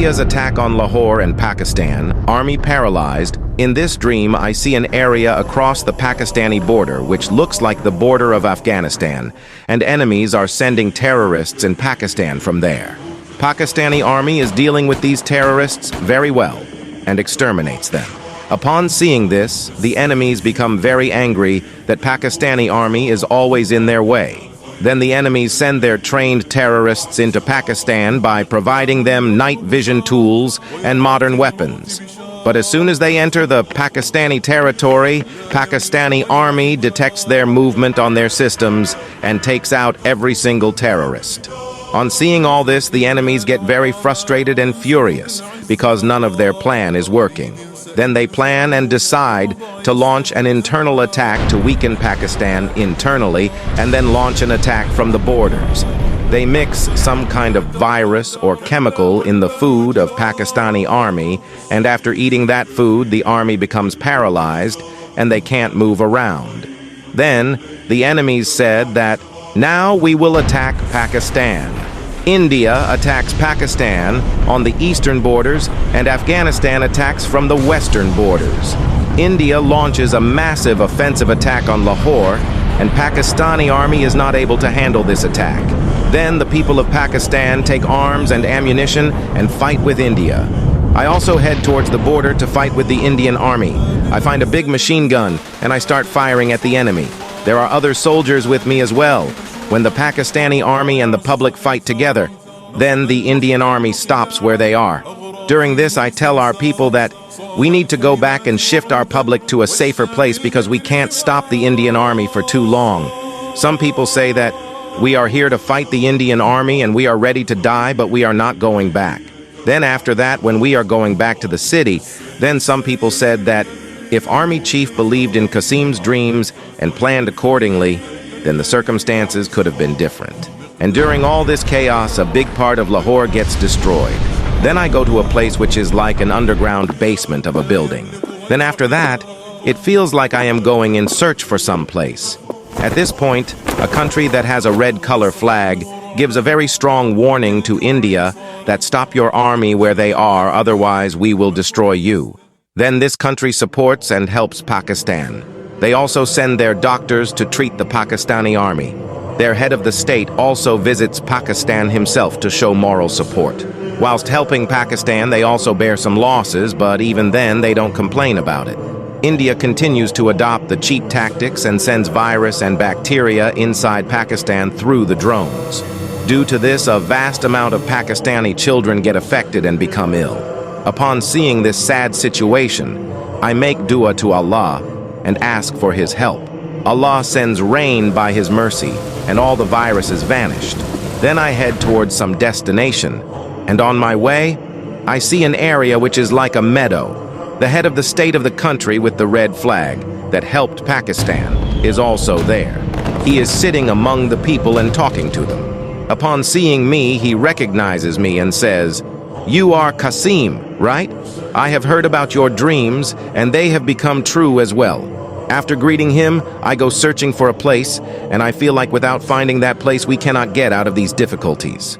India's attack on Lahore and Pakistan, army paralyzed. In this dream, I see an area across the Pakistani border which looks like the border of Afghanistan, and enemies are sending terrorists in Pakistan from there. Pakistani army is dealing with these terrorists very well and exterminates them. Upon seeing this, the enemies become very angry that Pakistani army is always in their way. Then the enemies send their trained terrorists into Pakistan by providing them night vision tools and modern weapons. But as soon as they enter the Pakistani territory, Pakistani army detects their movement on their systems and takes out every single terrorist. On seeing all this, the enemies get very frustrated and furious because none of their plan is working. Then they plan and decide to launch an internal attack to weaken Pakistan internally and then launch an attack from the borders. They mix some kind of virus or chemical in the food of Pakistani army, and after eating that food, the army becomes paralyzed and they can't move around. Then the enemies said that now we will attack Pakistan. India attacks Pakistan on the eastern borders, and Afghanistan attacks from the western borders. India launches a massive offensive attack on Lahore, and Pakistani army is not able to handle this attack. Then the people of Pakistan take arms and ammunition and fight with India. I also head towards the border to fight with the Indian army. I find a big machine gun, and I start firing at the enemy. There are other soldiers with me as well. When the Pakistani army and the public fight together, then the Indian army stops where they are. During this, I tell our people that we need to go back and shift our public to a safer place because we can't stop the Indian army for too long. Some people say that we are here to fight the Indian army and we are ready to die, but we are not going back. Then after that, when we are going back to the city, then some people said that if Army Chief believed in Qasim's dreams and planned accordingly, then the circumstances could have been different. And during all this chaos, a big part of Lahore gets destroyed. Then I go to a place which is like an underground basement of a building. Then after that, it feels like I am going in search for some place. At this point, a country that has a red color flag gives a very strong warning to India that stop your army where they are, otherwise we will destroy you. Then this country supports and helps Pakistan. They also send their doctors to treat the Pakistani army. Their head of the state also visits Pakistan himself to show moral support. Whilst helping Pakistan, they also bear some losses, but even then they don't complain about it. India continues to adopt the cheap tactics and sends virus and bacteria inside Pakistan through the drones. Due to this, a vast amount of Pakistani children get affected and become ill. Upon seeing this sad situation, I make dua to Allah and ask for His help. Allah sends rain by His mercy, and all the viruses vanished. Then I head towards some destination, and on my way, I see an area which is like a meadow. The head of the state of the country with the red flag that helped Pakistan is also there. He is sitting among the people and talking to them. Upon seeing me, he recognizes me and says, "You are Qasim, right? I have heard about your dreams, and they have become true as well." After greeting him, I go searching for a place, and I feel like without finding that place, we cannot get out of these difficulties.